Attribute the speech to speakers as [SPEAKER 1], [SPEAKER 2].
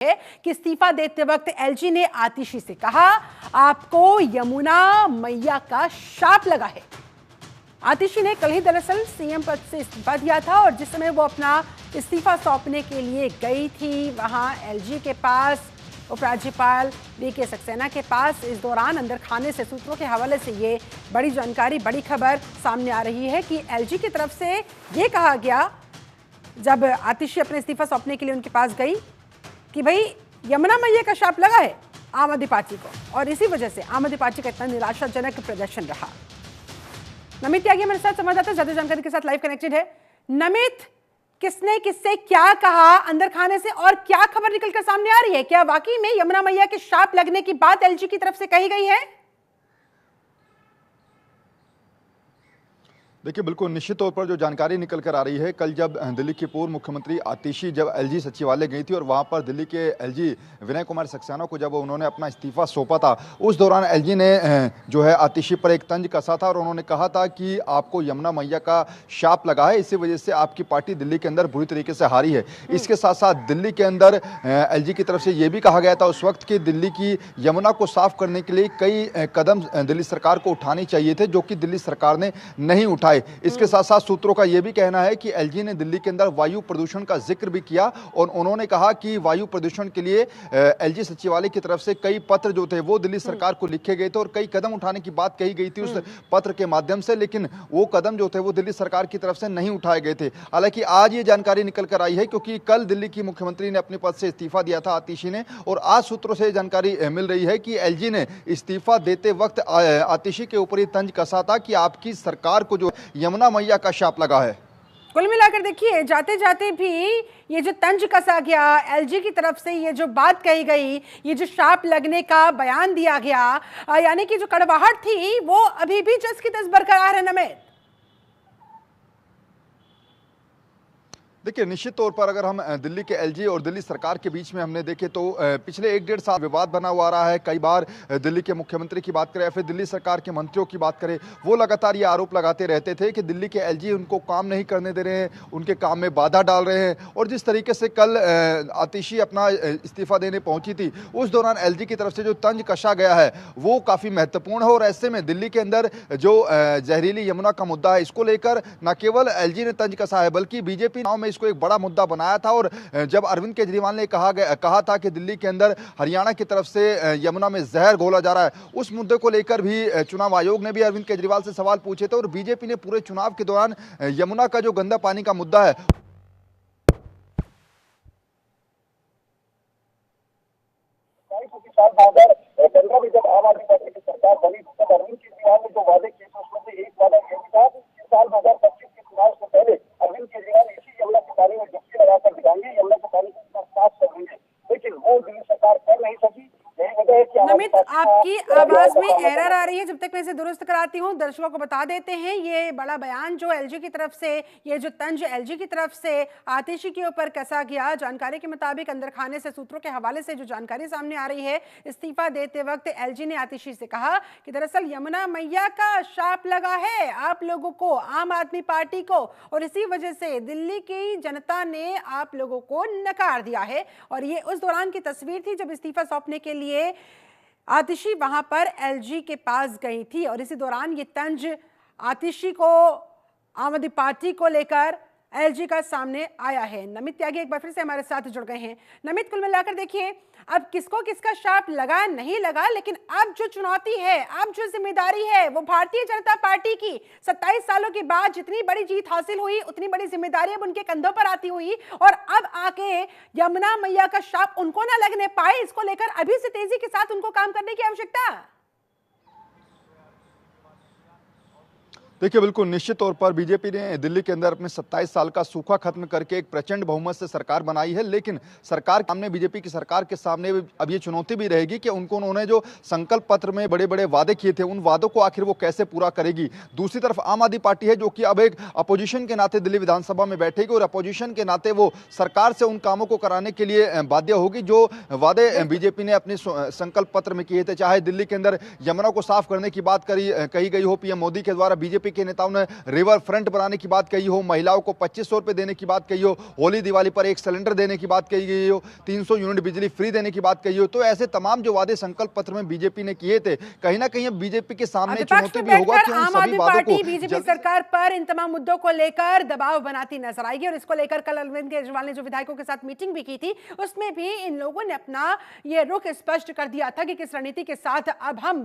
[SPEAKER 1] है कि इस्तीफा देते वक्त एलजी ने आतिशी से कहा, आपको यमुना मैया का शाप लगा है। आतिशी ने कल ही दरअसल सीएम पद से इस्तीफा दिया था और जिस समय वो अपना इस्तीफा सौंपने के लिए गई थी वहां एलजी के पास, उपराज्यपाल वीके सक्सेना के पास, इस दौरान अंदर खाने से सूत्रों के हवाले से ये बड़ी जानकारी, बड़ी खबर सामने आ रही है कि एलजी की तरफ से ये कहा गया जब आतिशी अपने इस्तीफा सौंपने के लिए उनके पास गई कि भाई यमुना मैया का शाप लगा है आम आदमी पार्टी को, और इसी वजह से आम आदमी पार्टी का इतना निराशाजनक प्रदर्शन रहा। नमित त्यागी मेरे साथ संवाददाता ज्यादा जानकारी के साथ लाइव कनेक्टेड है। नमित, किसने किससे क्या कहा अंदर खाने से और क्या खबर निकलकर सामने आ रही है? क्या वाकई में यमुना मैया के शाप लगने की बात एलजी की तरफ से कही गई है?
[SPEAKER 2] देखिए, बिल्कुल निश्चित तौर पर जो जानकारी निकल कर आ रही है, कल जब दिल्ली की पूर्व मुख्यमंत्री आतिशी जब एलजी सचिवालय गई थी और वहां पर दिल्ली के एलजी विनय कुमार सक्सेना को जब उन्होंने अपना इस्तीफा सौंपा था, उस दौरान एलजी ने जो है आतिशी पर एक तंज कसा था और उन्होंने कहा था कि आपको यमुना मैया का शाप लगा है, इसी वजह से आपकी पार्टी दिल्ली के अंदर बुरी तरीके से हारी है। इसके साथ साथ दिल्ली के अंदर एलजी की तरफ से ये भी कहा गया था उस वक्त कि दिल्ली की यमुना को साफ करने के लिए कई कदम दिल्ली सरकार को उठाने चाहिए थे, जो कि दिल्ली सरकार ने नहीं उठाए। इसके साथ साथ सूत्रों का यह भी कहना है कि एलजी ने दिल्ली के अंदर वायु प्रदूषण का जिक्र भी किया और उन्होंने कहा कि वायु प्रदूषण के लिए एलजी सचिवालय की तरफ से कई पत्र जो थे वो दिल्ली सरकार को लिखे गए थे और कई कदम उठाने की बात कही गई थी उस पत्र के माध्यम से, लेकिन वो कदम जो थे वो दिल्ली सरकार की तरफ से नहीं उठाए गए थे। हालांकि आज ये जानकारी निकल कर आई है क्योंकि कल दिल्ली की मुख्यमंत्री ने अपने पद से इस्तीफा दिया था आतिशी ने, और आज सूत्रों से जानकारी मिल रही है कि एलजी ने इस्तीफा देते वक्त आतिशी के ऊपर ये तंज कसा था कि आपकी सरकार को जो यमुना मैया का शाप लगा है।
[SPEAKER 1] कुल मिलाकर देखिए, जाते जाते भी ये जो तंज कसा गया एलजी की तरफ से, ये जो बात कही गई, ये जो शाप लगने का बयान दिया गया, यानी कि जो कड़वाहट थी वो अभी भी जस की तस बरकरार है। नमित,
[SPEAKER 2] देखिए, निश्चित तौर पर अगर हम दिल्ली के एलजी और दिल्ली सरकार के बीच में हमने देखे तो पिछले 1-1.5 साल विवाद बना हुआ रहा है। कई बार दिल्ली के मुख्यमंत्री की बात करें या फिर दिल्ली सरकार के मंत्रियों की बात करें, वो लगातार ये आरोप लगाते रहते थे कि दिल्ली के एलजी उनको काम नहीं करने दे रहे हैं, उनके काम में बाधा डाल रहे हैं। और जिस तरीके से कल आतिशी अपना इस्तीफा देने पहुंची थी, उस दौरान एलजी की तरफ से जो तंज कसा गया है वो काफ़ी महत्वपूर्ण है। और ऐसे में दिल्ली के अंदर जो जहरीली यमुना का मुद्दा है, इसको लेकर न केवल एलजी ने तंज कसा है बल्कि बीजेपी नाव में इसको एक बड़ा मुद्दा बनाया था। और जब अरविंद केजरीवाल ने कहा था कि दिल्ली के अंदर हरियाणा की तरफ से यमुना में जहर घोला जा रहा है, उस मुद्दे को लेकर भी चुनाव आयोग ने भी अरविंद केजरीवाल से सवाल पूछे थे और बीजेपी ने पूरे चुनाव के दौरान यमुना का जो गंदा पानी का मुद्दा है में जब आम आदमी पार्टी की सरकार बनी तब अरविंद केजरीवाल ने जो वादे किए थे उसमें से एक वादा यह भी था कि साल 2025 के चुनाव से पहले अरविंद केजरीवाल इसी यमुना के पानी में डुबकी लगाकर दिखाएंगे, यमुना के पानी को साफ कर देंगे, लेकिन वो दिल्ली सरकार कर नहीं सकी।
[SPEAKER 1] नमित, आपकी आवाज में एरर आ रही है, जब तक मैं इसे दुरुस्त कराती हूँ दर्शकों को बता देते हैं। ये बड़ा बयान जो एलजी की तरफ से, ये जो तंज एलजी की तरफ से आतिशी के ऊपर कसा गया, जानकारी के मुताबिक अंदर खाने से सूत्रों के हवाले से जो जानकारी सामने आ रही है, इस्तीफा देते वक्त एलजी ने आतिशी से कहा कि दरअसल यमुना मैया का शाप लगा है आप लोगों को, आम आदमी पार्टी को, और इसी वजह से दिल्ली की जनता ने आप लोगों को नकार दिया है। और ये उस दौरान की तस्वीर थी जब इस्तीफा सौंपने के लिए आतिशी वहां पर एलजी के पास गई थी और इसी दौरान ये तंज आतिशी को, आम आदमी पार्टी को लेकर एलजी का सामने आया है। नमित त्यागी एक बार फिर से हमारे साथ जुड़ गए हैं। नमित, कुल मिलाकर देखिए, अब किसको किसका शाप लगा नहीं लगा, लेकिन अब जो चुनौती है, अब जो जिम्मेदारी है वो भारतीय जनता पार्टी की 27 सालों के बाद जितनी बड़ी जीत हासिल हुई उतनी बड़ी जिम्मेदारी अब उनके कंधों पर आती हुई, और अब आके यमुना मैया का शाप उनको ना लगने पाए, इसको लेकर अभी से तेजी के साथ उनको काम करने की आवश्यकता।
[SPEAKER 2] देखिए, बिल्कुल निश्चित तौर पर बीजेपी ने दिल्ली के अंदर अपने 27 साल का सूखा खत्म करके एक प्रचंड बहुमत से सरकार बनाई है, लेकिन सरकार के सामने, बीजेपी की सरकार के सामने अब ये चुनौती भी रहेगी कि उन्होंने जो संकल्प पत्र में बड़े बड़े वादे किए थे, उन वादों को आखिर वो कैसे पूरा करेगी। दूसरी तरफ आम आदमी पार्टी है जो कि अब एक अपोजिशन के नाते दिल्ली विधानसभा में बैठेगी और अपोजिशन के नाते वो सरकार से उन कामों को कराने के लिए बाध्य होगी जो वादे बीजेपी ने अपने संकल्प पत्र में किए थे। चाहे दिल्ली के अंदर यमुना को साफ करने की बात कही गई हो पीएम मोदी के द्वारा, बीजेपी बीजेपी के नेताओं ने रिवर फ्रंट बनाने की बात कही हो, महिलाओं को 2500 रुपए देने की बात कही हो, होली दिवाली पर एक सिलेंडर देने की बात कही गई हो, 300 यूनिट बिजली फ्री देने की बात कही हो। तो ऐसे तमाम जो वादे संकल्प पत्र में बीजेपी ने किए थे, कहीं ना कहीं बीजेपी के सामने
[SPEAKER 1] विपक्ष
[SPEAKER 2] चुनौती
[SPEAKER 1] में
[SPEAKER 2] भी होगा कि
[SPEAKER 1] बैठकर
[SPEAKER 2] उन
[SPEAKER 1] आम
[SPEAKER 2] सभी
[SPEAKER 1] आदमी
[SPEAKER 2] वादों
[SPEAKER 1] पार्टी
[SPEAKER 2] को
[SPEAKER 1] बीजेपी सरकार पर इन तमाम मुद्दों को लेकर दबाव बनाती नजर आएगी। और इसको लेकर कल अरविंद केजरीवाल ने जो विधायकों के साथ मीटिंग भी की थी, उसमें भी इन लोगों ने अपना ये रुख स्पष्ट कर दिया था कि किस रणनीति के साथ अब हम